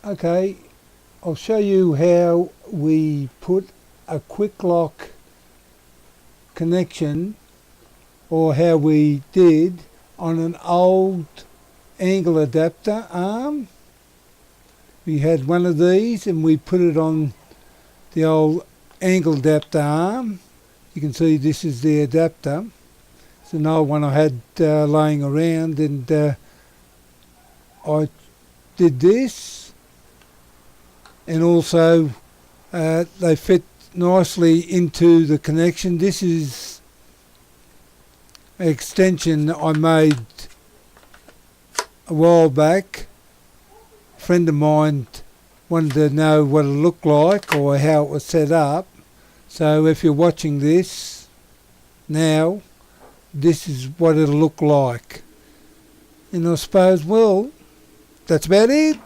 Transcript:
Okay, I'll show you how we put a quick lock connection, or how we did on an old angle adapter arm. We had one of these and we put it on the old angle adapter arm. You can see this is the adapter. It's an old one I had laying around, and I did this, and also they fit nicely into the connection. This is an extension I made a while back. A friend of mine wanted to know what it looked like or how it was set up. So if you're watching this now, this is what it'll look like. And I suppose, well, that's about it.